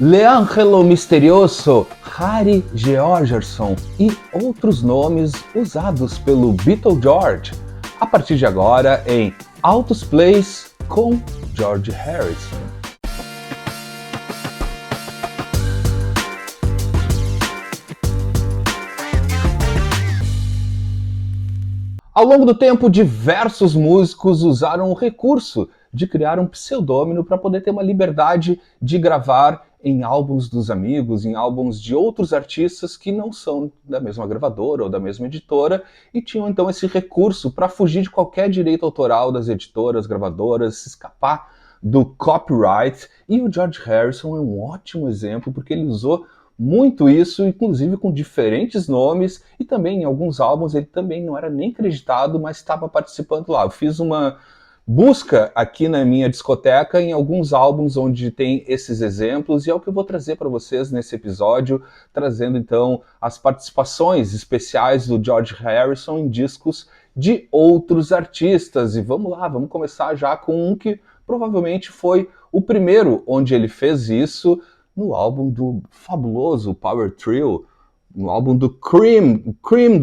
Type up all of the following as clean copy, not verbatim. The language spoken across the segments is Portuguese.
L'Angelo Misterioso, Harry Georgeson e outros nomes usados pelo Beatle George. A partir de agora em Altos Plays com George Harrison. Ao longo do tempo, diversos músicos usaram o recurso de criar um pseudônimo para poder ter uma liberdade de gravar em álbuns dos amigos, em álbuns de outros artistas que não são da mesma gravadora ou da mesma editora, e tinham então esse recurso para fugir de qualquer direito autoral das editoras, gravadoras, se escapar do copyright. E o George Harrison é um ótimo exemplo, porque ele usou muito isso, inclusive com diferentes nomes, e também em alguns álbuns ele também não era nem acreditado, mas estava participando lá. Eu fiz uma busca aqui na minha discoteca em alguns álbuns onde tem esses exemplos, e é o que eu vou trazer para vocês nesse episódio, trazendo então as participações especiais do George Harrison em discos de outros artistas. E vamos lá, vamos começar já com um que provavelmente foi o primeiro onde ele fez isso, no álbum do fabuloso Power Trio, no álbum do Cream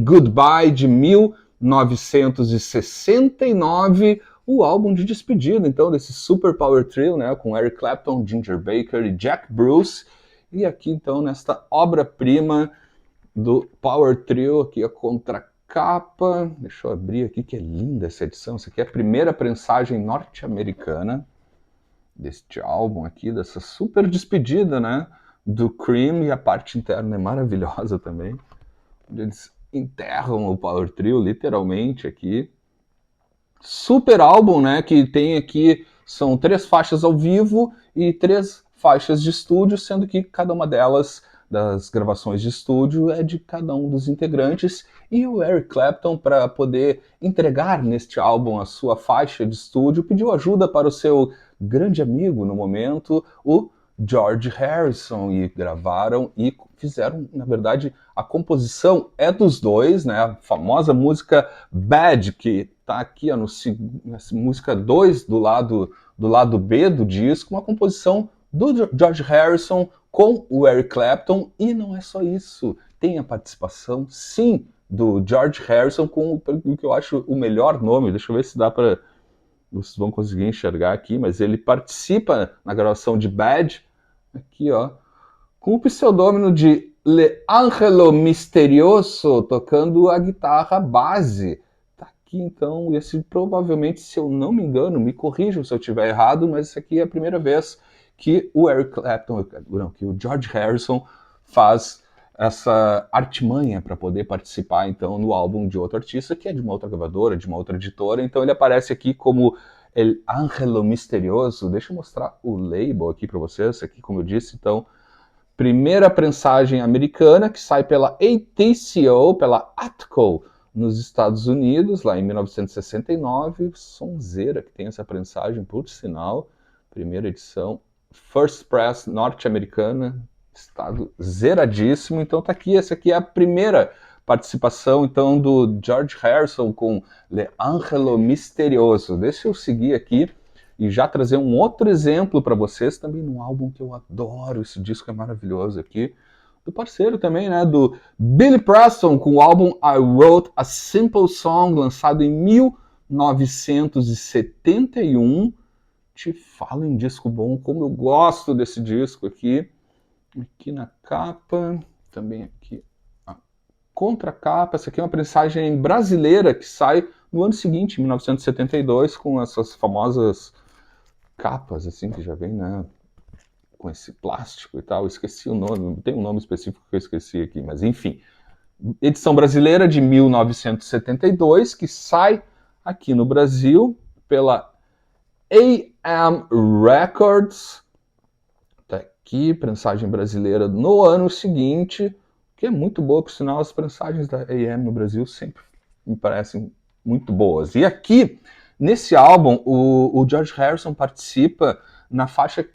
Goodbye de 1969, o álbum de despedida, então, desse Super Power Trio, né, com Eric Clapton, Ginger Baker e Jack Bruce. E aqui, então, nesta obra-prima do Power Trio, aqui a contracapa, deixa eu abrir aqui, que é linda essa edição, essa aqui é a primeira prensagem norte-americana deste álbum aqui, dessa super despedida, né, do Cream, e a parte interna é maravilhosa também, onde eles enterram o Power Trio, literalmente, aqui. Super álbum, né, que tem aqui, são 3 faixas ao vivo e 3 faixas de estúdio, sendo que cada uma delas, das gravações de estúdio, é de cada um dos integrantes, e o Eric Clapton, para poder entregar neste álbum a sua faixa de estúdio, pediu ajuda para o seu grande amigo no momento, o George Harrison, e gravaram e fizeram, na verdade, a composição é dos dois, né, a famosa música Bad, que está aqui ó, nessa música 2 do lado B do disco, uma composição do George Harrison com o Eric Clapton, e não é só isso, tem a participação, sim, do George Harrison com o que eu acho o melhor nome, deixa eu ver se dá para... vocês vão conseguir enxergar aqui, mas ele participa na gravação de Bad, aqui ó, com o pseudônimo de L'Angelo Misterioso, tocando a guitarra base. Tá aqui então, esse provavelmente, se eu não me engano, me corrijam se eu estiver errado, mas isso aqui é a primeira vez que o Eric Clapton, não, que o George Harrison faz essa artimanha para poder participar então no álbum de outro artista, que é de uma outra gravadora, de uma outra editora. Então ele aparece aqui como El Angelo Misterioso. Deixa eu mostrar o label aqui para vocês, aqui como eu disse, então, primeira prensagem americana que sai pela ATCO, pela Atco, nos Estados Unidos, lá em 1969, sonzeira que tem essa prensagem, por sinal, primeira edição, First Press norte-americana, estado zeradíssimo. Então tá aqui, essa aqui é a primeira participação então do George Harrison com L'Angelo Misterioso. Deixa eu seguir aqui e já trazer um outro exemplo para vocês, também num álbum que eu adoro, esse disco é maravilhoso aqui, do parceiro também, né, do Billy Preston, com o álbum I Wrote a Simple Song, lançado em 1971. Te falo em disco bom, como eu gosto desse disco aqui. Aqui na capa, também aqui a contracapa. Essa aqui é uma prensagem brasileira que sai no ano seguinte, 1972, com essas famosas capas, assim, que já vem, né, com esse plástico e tal. Eu esqueci o nome, tem um nome específico que eu esqueci aqui, mas enfim. Edição brasileira de 1972, que sai aqui no Brasil pela AM Records. Tá aqui, prensagem brasileira no ano seguinte, que é muito boa, por sinal, as prensagens da AM no Brasil sempre me parecem muito boas. E aqui, nesse álbum, o George Harrison participa na faixa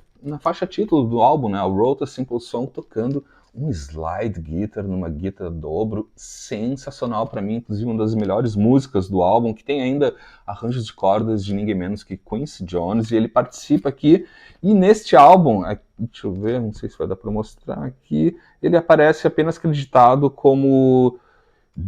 título do álbum, né, o Wrote a Simple Song, tocando um slide guitar numa guitarra dobro, sensacional para mim, inclusive uma das melhores músicas do álbum, que tem ainda arranjos de cordas de ninguém menos que Quincy Jones, e ele participa aqui, e neste álbum, deixa eu ver, não sei se vai dar para mostrar aqui, ele aparece apenas acreditado como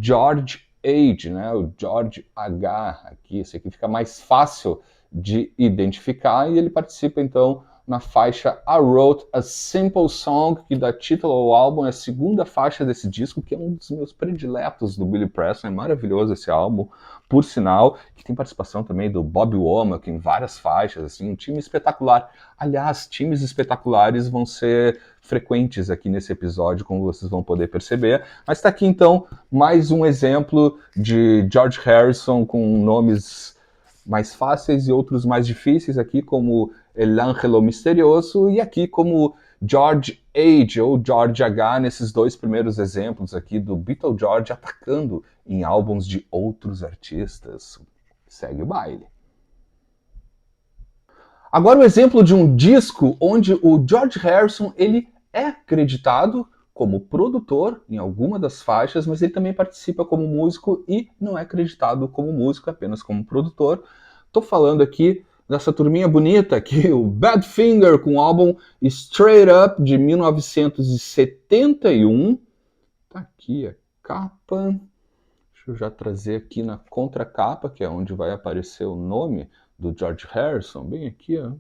George H, né, o George H aqui, esse aqui fica mais fácil de identificar, e ele participa então na faixa I Wrote a Simple Song, que dá título ao álbum, é a segunda faixa desse disco, que é um dos meus prediletos do Billy Preston, é maravilhoso esse álbum, por sinal, que tem participação também do Bobby Womack em várias faixas, assim, um time espetacular. Aliás, times espetaculares vão ser frequentes aqui nesse episódio, como vocês vão poder perceber, mas está aqui então mais um exemplo de George Harrison com nomes mais fáceis e outros mais difíceis aqui, como El Ángelo Misterioso, e aqui como George H ou George H, nesses dois primeiros exemplos aqui do Beatle George atacando em álbuns de outros artistas. Segue o baile. Agora o exemplo de um disco onde o George Harrison ele é acreditado como produtor em alguma das faixas, mas ele também participa como músico e não é acreditado como músico, apenas como produtor. Estou falando aqui dessa turminha bonita aqui, o Badfinger, com o álbum Straight Up, de 1971. Tá aqui a capa. Deixa eu já trazer aqui na contracapa, que é onde vai aparecer o nome do George Harrison, bem aqui, ó.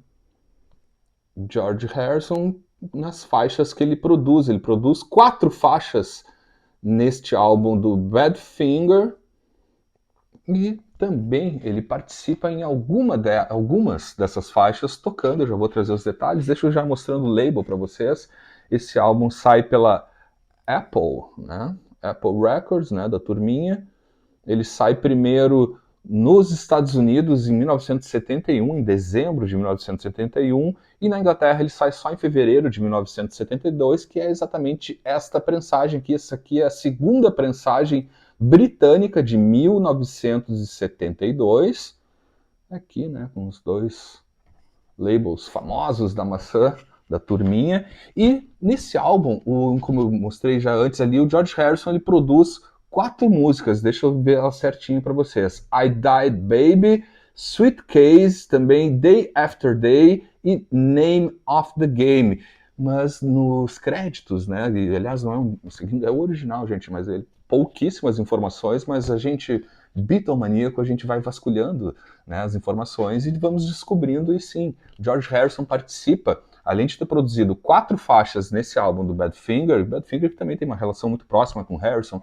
George Harrison nas faixas que ele produz. Ele produz 4 faixas neste álbum do Badfinger e também ele participa em algumas dessas faixas tocando. Eu já vou trazer os detalhes, deixa eu já mostrando o label para vocês. Esse álbum sai pela Apple, né? Apple Records, né, da turminha. Ele sai primeiro nos Estados Unidos em 1971, em dezembro de 1971, e na Inglaterra ele sai só em fevereiro de 1972, que é exatamente esta prensagem aqui. Essa aqui é a segunda prensagem britânica de 1972, aqui, né, com os dois labels famosos da maçã, da turminha. E nesse álbum, como eu mostrei já antes ali, o George Harrison ele produz 4 músicas, deixa eu ver elas certinho para vocês. I Died Baby, Sweet Case, também Day After Day e Name of the Game. Mas nos créditos, né, aliás não é é o original, gente, mas ele pouquíssimas informações, mas a gente, bitomaníaco, a gente vai vasculhando, né, as informações e vamos descobrindo, e sim, George Harrison participa, além de ter produzido 4 faixas nesse álbum do Badfinger que também tem uma relação muito próxima com Harrison,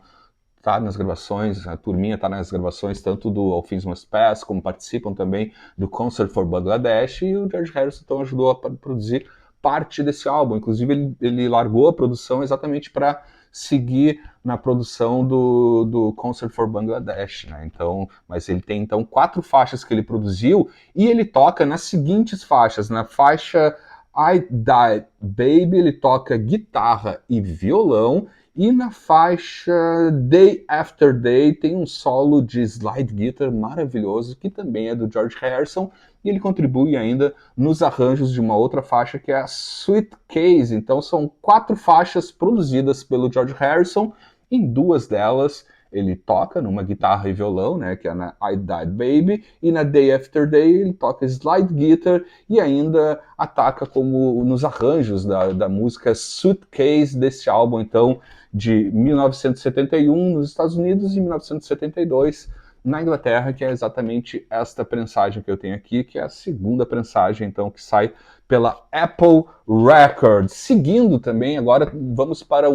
tá nas gravações, a turminha tá nas gravações tanto do All Things Must Pass, como participam também do Concert for Bangladesh, e o George Harrison então ajudou a produzir parte desse álbum. Inclusive ele largou a produção exatamente para seguir na produção do Concert for Bangladesh, né? Então, mas ele tem então 4 faixas que ele produziu e ele toca nas seguintes faixas. Na faixa I Died Baby ele toca guitarra e violão, e na faixa Day After Day tem um solo de slide guitar maravilhoso que também é do George Harrison, e ele contribui ainda nos arranjos de uma outra faixa que é a Sweet Case. Então são 4 faixas produzidas pelo George Harrison. Em 2 delas ele toca numa guitarra e violão, né, que é na I Died Baby, e na Day After Day ele toca slide guitar e ainda ataca como nos arranjos da música Suitcase desse álbum, então, de 1971 nos Estados Unidos e 1972 na Inglaterra, que é exatamente esta prensagem que eu tenho aqui, que é a segunda prensagem, então, que sai pela Apple Records. Seguindo também, agora vamos para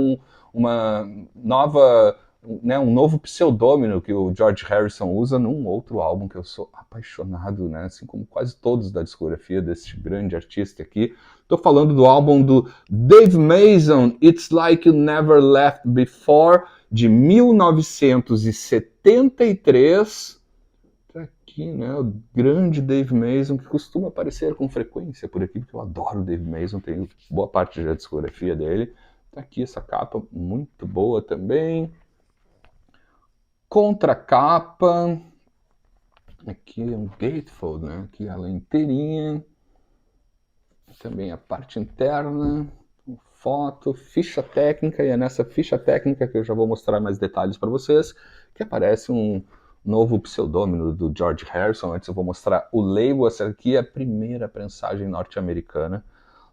uma nova, né, um novo pseudônimo que o George Harrison usa num outro álbum que eu sou apaixonado, né, assim como quase todos da discografia desse grande artista aqui. Estou falando do álbum do Dave Mason, It's Like You Never Left Before, de 1973. Tá aqui, né, o grande Dave Mason, que costuma aparecer com frequência por aqui, porque eu adoro o Dave Mason, tenho boa parte da discografia dele. Tá aqui essa capa, muito boa também. Contracapa. Aqui é um gatefold, né? Aqui ela inteirinha. Também a parte interna. Foto, ficha técnica, e é nessa ficha técnica que eu já vou mostrar mais detalhes para vocês, que aparece um novo pseudônimo do George Harrison. Antes eu vou mostrar o label. Essa aqui é a primeira prensagem norte-americana,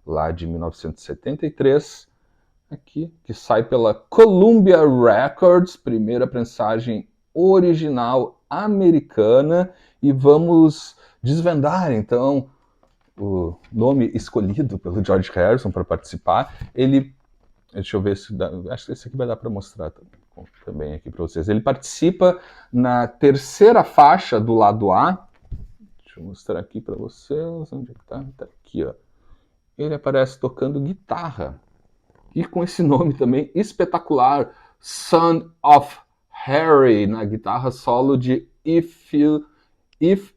lá de 1973, aqui, que sai pela Columbia Records, primeira prensagem original americana, e vamos desvendar então o nome escolhido pelo George Harrison para participar. Ele, deixa eu ver se dá, acho que esse aqui vai dar para mostrar também aqui para vocês. Ele participa na terceira faixa do lado A. Deixa eu mostrar aqui para vocês. Onde é que tá? Tá aqui, ó. Ele aparece tocando guitarra. E com esse nome também espetacular, Son of Harry, na guitarra solo de If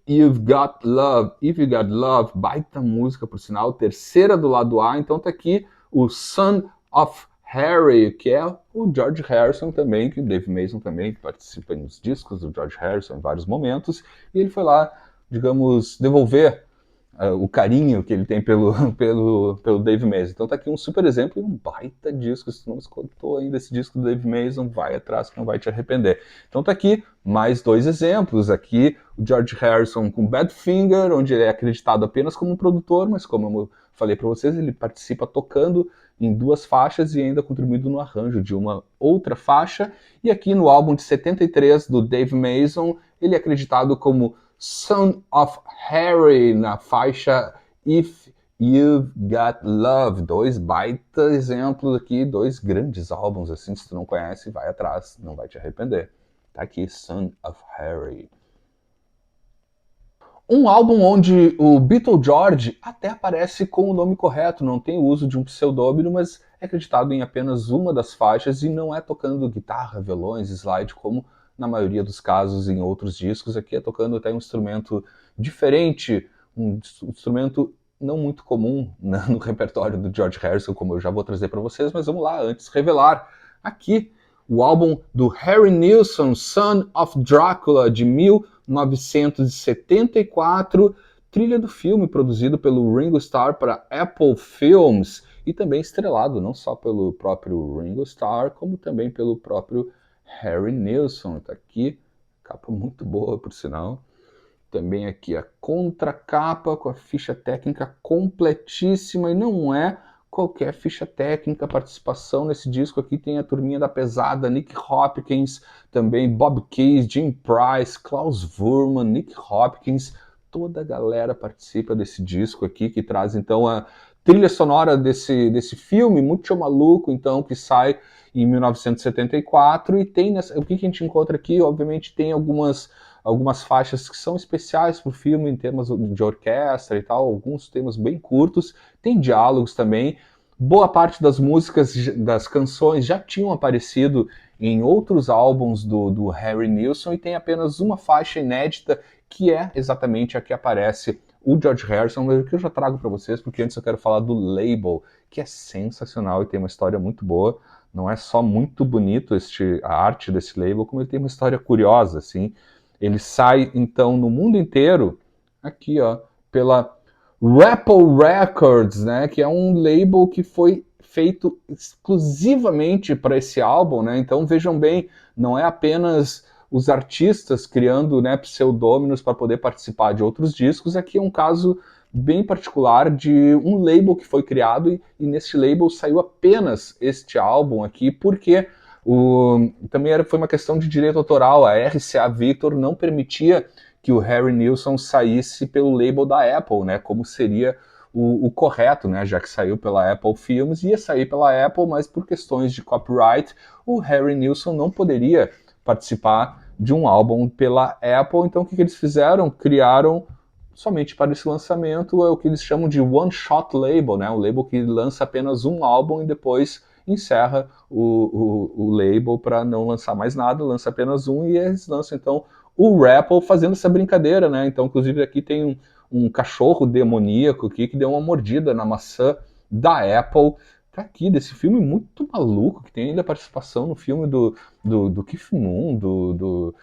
You've Got Love. If You Got Love, baita música, por sinal, terceira do lado A. Então tá aqui o Son of Harry, que é o George Harrison também, que o Dave Mason também participa nos discos do George Harrison em vários momentos. E ele foi lá, digamos, devolver o carinho que ele tem pelo Dave Mason. Então tá aqui um super exemplo e um baita disco. Se tu não escutou ainda esse disco do Dave Mason, vai atrás que não vai te arrepender. Então tá aqui mais dois exemplos. Aqui o George Harrison com Badfinger, onde ele é acreditado apenas como um produtor, mas como eu falei para vocês, ele participa tocando em duas faixas e ainda contribuindo no arranjo de uma outra faixa. E aqui no álbum de 73 do Dave Mason, ele é acreditado como Son of Harry, na faixa If You've Got Love. Dois baita exemplos aqui, dois grandes álbuns, assim, se tu não conhece, vai atrás, não vai te arrepender. Tá aqui, Son of Harry. Um álbum onde o Beatle George até aparece com o nome correto, não tem o uso de um pseudônimo, mas é acreditado em apenas uma das faixas e não é tocando guitarra, violões, slide, como na maioria dos casos em outros discos. Aqui é tocando até um instrumento diferente, um instrumento não muito comum no repertório do George Harrison, como eu já vou trazer para vocês, mas vamos lá, antes revelar aqui o álbum do Harry Nilsson, Son of Dracula, de 1974, trilha do filme produzido pelo Ringo Starr para Apple Films e também estrelado não só pelo próprio Ringo Starr, como também pelo próprio Harry Nilsson. Tá aqui, capa muito boa, por sinal. Também aqui a contracapa com a ficha técnica completíssima, e não é qualquer ficha técnica. Participação nesse disco aqui tem a turminha da pesada, Nick Hopkins, também Bob Keys, Jim Price, Klaus Voormann, Nick Hopkins, toda a galera participa desse disco aqui, que traz então a trilha sonora desse filme muito maluco, então, que sai em 1974, e tem o que a gente encontra aqui, obviamente tem algumas faixas que são especiais para o filme em termos de orquestra e tal, alguns temas bem curtos, tem diálogos também. Boa parte das músicas, das canções já tinham aparecido em outros álbuns do Harry Nilsson, e tem apenas uma faixa inédita, que é exatamente a que aparece o George Harrison, que eu já trago para vocês, porque antes eu quero falar do label, que é sensacional e tem uma história muito boa. Não é só muito bonito a arte desse label, como ele tem uma história curiosa, assim. Ele sai, então, no mundo inteiro, aqui, ó, pela Apple Records, né, que é um label que foi feito exclusivamente para esse álbum, né? Então, vejam bem, não é apenas os artistas criando, né, pseudônimos para poder participar de outros discos. Aqui é um caso bem particular de um label que foi criado, e nesse label saiu apenas este álbum aqui, porque também foi uma questão de direito autoral. A RCA Victor não permitia que o Harry Nilsson saísse pelo label da Apple, né, como seria o correto, né, já que saiu pela Apple Films, ia sair pela Apple, mas por questões de copyright, o Harry Nilsson não poderia participar de um álbum pela Apple. Então o que eles fizeram? Criaram somente para esse lançamento o que eles chamam de One Shot Label, né, um label que lança apenas um álbum e depois encerra o label para não lançar mais nada, lança apenas um, e eles lançam então o Apple fazendo essa brincadeira, né? Então, inclusive, aqui tem um cachorro demoníaco aqui que deu uma mordida na maçã da Apple. Tá aqui, desse filme muito maluco, que tem ainda a participação no filme do Keith Moon, do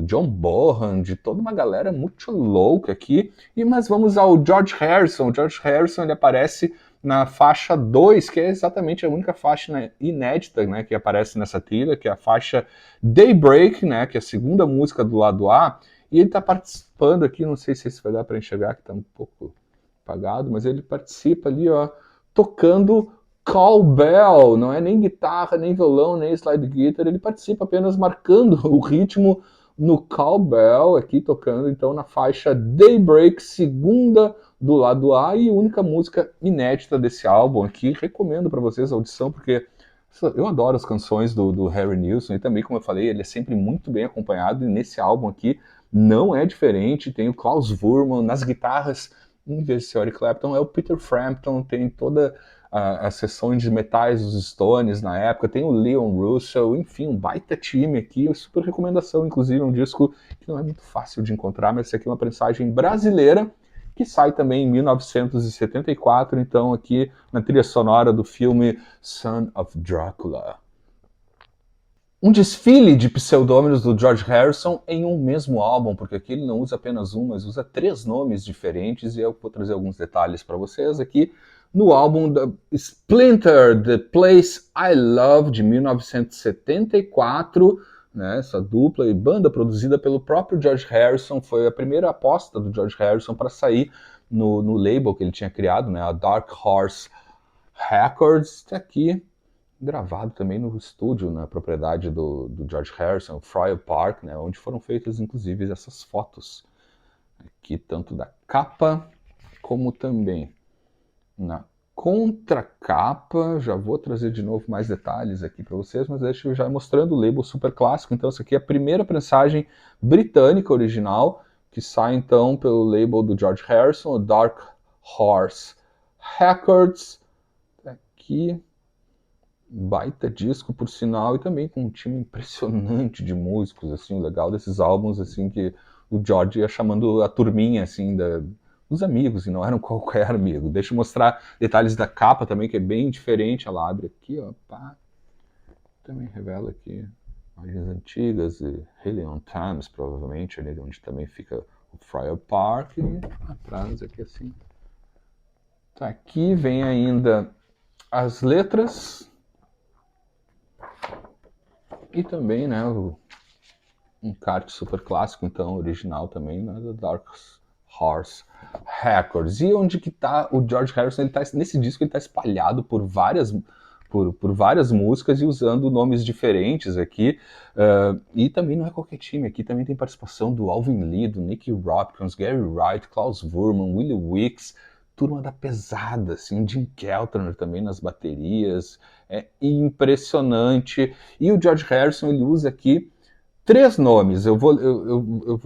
John Bonham, de toda uma galera muito louca aqui. Mas vamos ao George Harrison. O George Harrison, ele aparece na faixa 2, que é exatamente a única faixa, né, inédita, né, que aparece nessa trilha, que é a faixa Daybreak, né, que é a segunda música do lado A, e ele está participando aqui, não sei se vai dar para enxergar, que está um pouco apagado, mas ele participa ali, ó, tocando cowbell, não é nem guitarra, nem violão, nem slide guitar, ele participa apenas marcando o ritmo no cowbell, aqui tocando então na faixa Daybreak, segunda do lado A e única música inédita desse álbum aqui. Recomendo para vocês a audição, porque eu adoro as canções do Harry Nilsson e também, como eu falei, ele é sempre muito bem acompanhado e nesse álbum aqui não é diferente. Tem o Klaus Voormann nas guitarras, em vez de ser Eric Clapton, é o Peter Frampton, tem toda as sessões de metais dos Stones na época, tem o Leon Russell, enfim, um baita time aqui, super recomendação, inclusive um disco que não é muito fácil de encontrar, mas esse aqui é uma prensagem brasileira, que sai também em 1974, então aqui na trilha sonora do filme Son of Dracula. Um desfile de pseudônimos do George Harrison em um mesmo álbum, porque aqui ele não usa apenas um, mas usa 3 nomes diferentes, e eu vou trazer alguns detalhes para vocês aqui. No álbum da Splinter, The Place I Love, de 1974, né, essa dupla e banda produzida pelo próprio George Harrison, foi a primeira aposta do George Harrison para sair no label que ele tinha criado, né, a Dark Horse Records, está aqui, gravado também no estúdio, na propriedade do George Harrison, Friar Park, né, onde foram feitas inclusive essas fotos aqui, tanto da capa como também na contracapa. Já vou trazer de novo mais detalhes aqui para vocês, mas deixa eu já mostrando o label super clássico. Então essa aqui é a primeira prensagem britânica original, que sai então pelo label do George Harrison, o Dark Horse Records. Aqui, baita disco, por sinal, e também com um time impressionante de músicos, assim, o legal desses álbuns, assim, que o George ia chamando a turminha, assim, dos amigos, e não eram qualquer amigo. Deixa eu mostrar detalhes da capa também, que é bem diferente, ela abre aqui, ó, pá, também revela aqui imagens antigas, e Haley on Thames, provavelmente, ali onde também fica o Friar Park, e atrás aqui, assim. Tá, aqui vem ainda as letras, e também, né, um encarte super clássico, então, original também, né, da Dark Horse Records. E onde que tá o George Harrison? Ele tá, nesse disco ele tá espalhado por várias músicas e usando nomes diferentes aqui. E também não é qualquer time, aqui também tem participação do Alvin Lee, do Nicky Hopkins, Gary Wright, Klaus Voormann, Willie Weeks, turma da pesada, assim, Jim Keltner também nas baterias, é impressionante. E o George Harrison, ele usa aqui 3 nomes, eu vou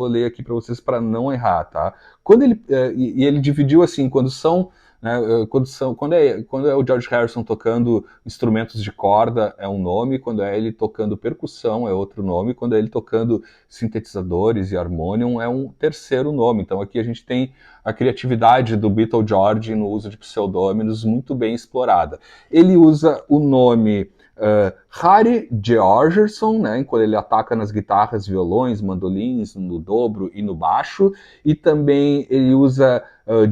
ler aqui para vocês para não errar, tá? Quando ele, e ele dividiu assim, quando são, né, quando é o George Harrison tocando instrumentos de corda é um nome, quando é ele tocando percussão é outro nome, quando é ele tocando sintetizadores e harmonium é um terceiro nome. Então aqui a gente tem a criatividade do Beatle George no uso de pseudônimos muito bem explorada. Ele usa o nome Harry Georgeson, né, quando ele ataca nas guitarras, violões, mandolins, no dobro e no baixo, e também ele usa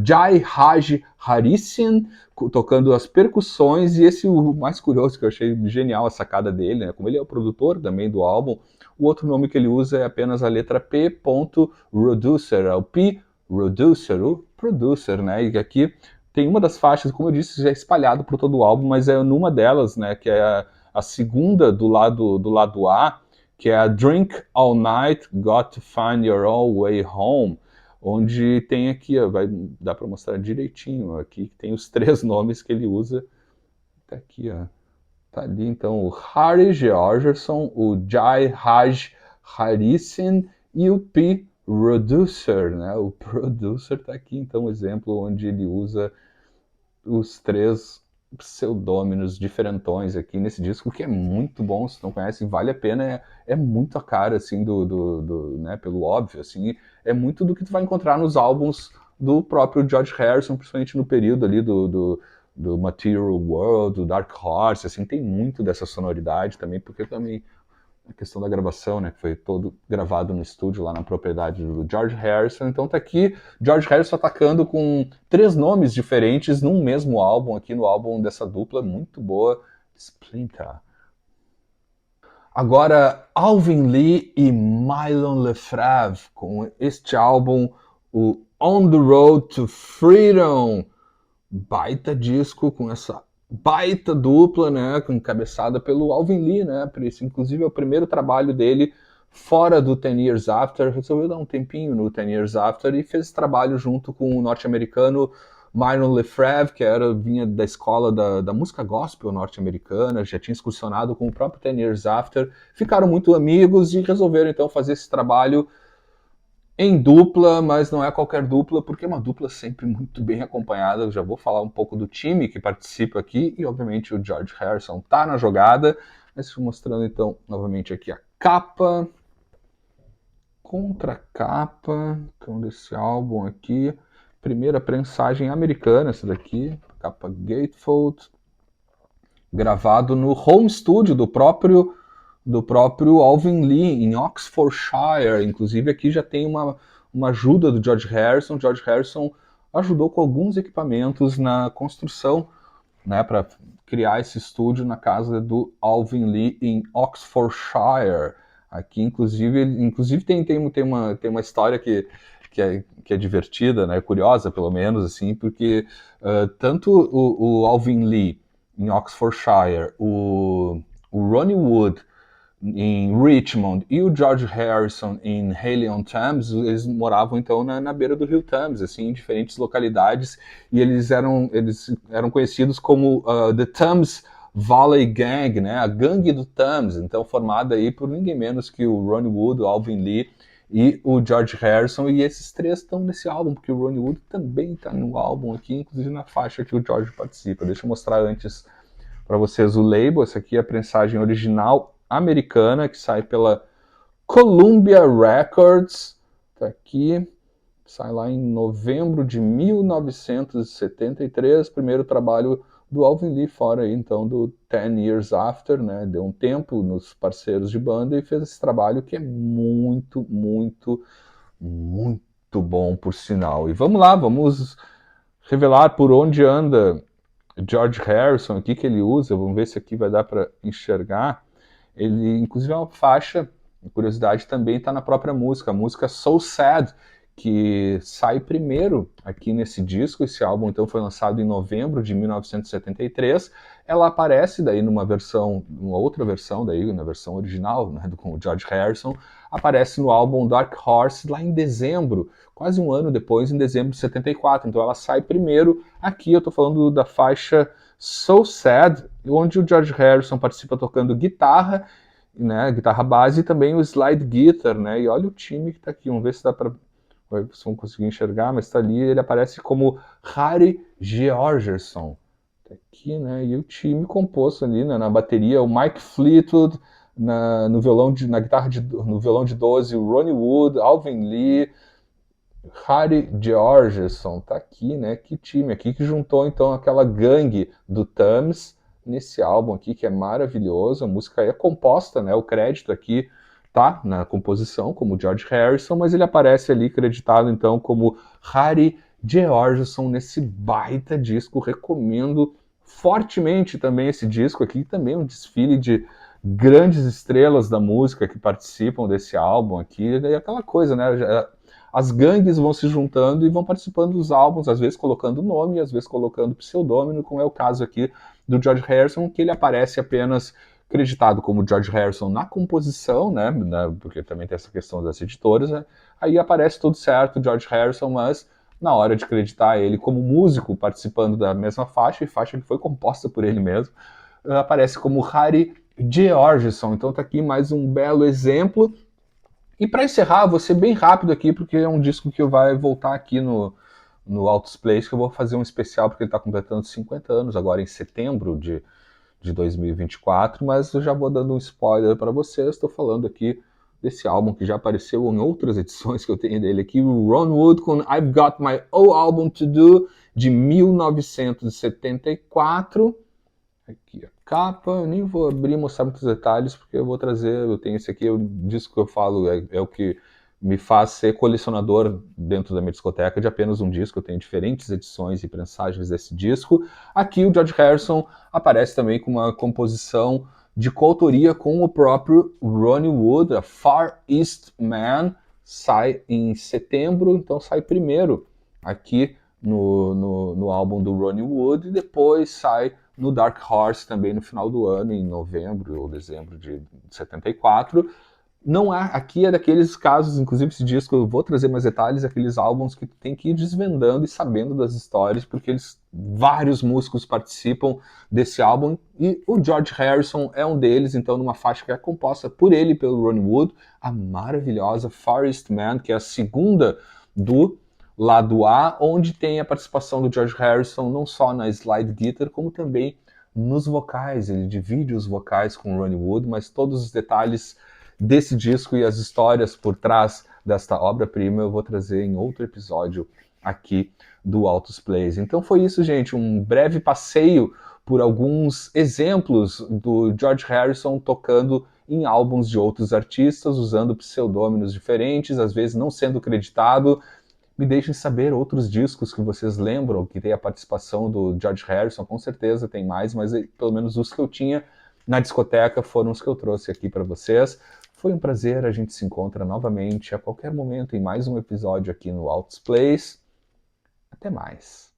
Jai Raj Harissian, tocando as percussões, e esse o mais curioso, que eu achei genial a sacada dele, né, como ele é o produtor também do álbum, o outro nome que ele usa é apenas a letra P. Producer, é o P. Producer, o producer, né, e aqui tem uma das faixas, como eu disse, já é espalhado por todo o álbum, mas é numa delas, né, que é a segunda do lado A, que é a Drink All Night, Got to Find Your Own Way Home, onde tem aqui, ó, vai dar para mostrar direitinho, aqui tem os 3 nomes que ele usa, tá aqui, ó, tá ali então o Harry Georgeson, o Jai Raj Harissian e o P. Producer, né? O Producer tá aqui, então, um exemplo onde ele usa os 3 pseudônimos diferentões aqui nesse disco, que é muito bom, se não conhece, vale a pena, é muito a cara, assim, né, pelo óbvio, assim, é muito do que tu vai encontrar nos álbuns do próprio George Harrison, principalmente no período ali do Material World, do Dark Horse, assim, tem muito dessa sonoridade também, porque também a questão da gravação, né, que foi todo gravado no estúdio lá na propriedade do George Harrison. Então tá aqui George Harrison atacando com 3 nomes diferentes num mesmo álbum, aqui no álbum dessa dupla muito boa, Splinter. Agora, Alvin Lee e Mylon Lefebvre com este álbum, o On the Road to Freedom. Baita disco com essa baita dupla, né, encabeçada pelo Alvin Lee, né, esse inclusive é o primeiro trabalho dele fora do 10 Years After, resolveu dar um tempinho no 10 Years After e fez esse trabalho junto com o norte-americano Mylon Lefebvre, que vinha da escola da música gospel norte-americana, já tinha excursionado com o próprio 10 Years After, ficaram muito amigos e resolveram então fazer esse trabalho em dupla, mas não é qualquer dupla, porque é uma dupla sempre muito bem acompanhada. Eu já vou falar um pouco do time que participa aqui, e obviamente o George Harrison está na jogada. Mas estou mostrando então novamente aqui a capa, contracapa, então desse álbum aqui. Primeira prensagem americana, essa daqui, capa Gatefold, gravado no home studio do próprio Alvin Lee, em Oxfordshire. Inclusive aqui já tem uma ajuda do George Harrison. George Harrison ajudou com alguns equipamentos na construção, né, para criar esse estúdio na casa do Alvin Lee em Oxfordshire. Aqui, inclusive tem uma história que é divertida, né, curiosa pelo menos, assim, porque tanto o Alvin Lee em Oxfordshire, o Ronnie Wood em Richmond e o George Harrison em Haley-on-Thames, eles moravam então na beira do rio Thames, assim, em diferentes localidades, e eles eram conhecidos como The Thames Valley Gang, né, a gangue do Thames, então formada aí por ninguém menos que o Ronnie Wood, o Alvin Lee e o George Harrison, e esses 3 estão nesse álbum, porque o Ronnie Wood também está no álbum aqui, inclusive na faixa que o George participa. Deixa eu mostrar antes para vocês o label. Essa aqui é a prensagem original americana, que sai pela Columbia Records, tá aqui, sai lá em novembro de 1973, primeiro trabalho do Alvin Lee fora aí, então, do 10 Years After, né, deu um tempo nos parceiros de banda e fez esse trabalho que é muito, muito, muito bom, por sinal. E vamos lá, vamos revelar por onde anda George Harrison, o que ele usa, vamos ver se aqui vai dar para enxergar. Ele, inclusive, é uma faixa, curiosidade, também está na própria música, a música So Sad, que sai primeiro aqui nesse disco. Esse álbum, então, foi lançado em novembro de 1973. Ela aparece daí numa outra versão, daí, na versão original, né, com o George Harrison, aparece no álbum Dark Horse lá em dezembro, quase um ano depois, em dezembro de 74. Então ela sai primeiro aqui. Eu estou falando da faixa So Sad, onde o George Harrison participa tocando guitarra, né, guitarra base, e também o slide guitar, né, e olha o time que está aqui, vamos ver se dá para, vocês vão conseguir enxergar, mas está ali, ele aparece como Harry Georgeson, tá aqui, né, e o time composto ali, né, na bateria, o Mike Fleetwood, no violão de 12, o Ronnie Wood, Alvin Lee, Harry Georgeson, tá aqui, né? Que time aqui que juntou então aquela gangue do Thames nesse álbum aqui, que é maravilhoso. A música é composta, né? O crédito aqui tá na composição como George Harrison, mas ele aparece ali creditado então como Harry Georgeson nesse baita disco. Recomendo fortemente também esse disco aqui, também um desfile de grandes estrelas da música que participam desse álbum aqui. E aquela coisa, né? As gangues vão se juntando e vão participando dos álbuns, às vezes colocando nome, às vezes colocando pseudônimo, como é o caso aqui do George Harrison, que ele aparece apenas creditado como George Harrison na composição, né, porque também tem essa questão das editoras, né, aí aparece tudo certo, George Harrison, mas na hora de acreditar ele como músico participando da mesma faixa, e faixa que foi composta por ele mesmo, aparece como Harry Georgeson. Então tá aqui mais um belo exemplo. E para encerrar, vou ser bem rápido aqui, porque é um disco que vai voltar aqui no Altos Plays, que eu vou fazer um especial, porque ele está completando 50 anos agora em setembro de 2024, mas eu já vou dando um spoiler para vocês. Estou falando aqui desse álbum que já apareceu em outras edições que eu tenho dele aqui, o Ron Wood com I've Got My Own Album to Do, de 1974. Aqui a capa, eu nem vou abrir e mostrar muitos detalhes, porque eu vou trazer, eu tenho esse aqui, o disco que eu falo, é o que me faz ser colecionador dentro da minha discoteca de apenas um disco. Eu tenho diferentes edições e prensagens desse disco. Aqui o George Harrison aparece também com uma composição de coautoria com o próprio Ronnie Wood, a Far East Man, sai em setembro, então sai primeiro aqui no álbum do Ronnie Wood, e depois sai no Dark Horse também no final do ano, em novembro ou dezembro de 74. Não há, aqui é daqueles casos, inclusive esse disco eu vou trazer mais detalhes, aqueles álbuns que tem que ir desvendando e sabendo das histórias, porque vários músicos participam desse álbum, e o George Harrison é um deles, então numa faixa que é composta por ele e pelo Ronnie Wood, a maravilhosa Far East Man, que é a segunda do lado A, onde tem a participação do George Harrison não só na slide guitar, como também nos vocais. Ele divide os vocais com o Ronnie Wood, mas todos os detalhes desse disco e as histórias por trás desta obra-prima eu vou trazer em outro episódio aqui do Altos Plays. Então foi isso, gente, um breve passeio por alguns exemplos do George Harrison tocando em álbuns de outros artistas, usando pseudônimos diferentes, às vezes não sendo creditado. Me deixem saber outros discos que vocês lembram, que tem a participação do George Harrison, com certeza tem mais, mas pelo menos os que eu tinha na discoteca foram os que eu trouxe aqui para vocês. Foi um prazer, a gente se encontra novamente a qualquer momento em mais um episódio aqui no Altos Plays. Até mais.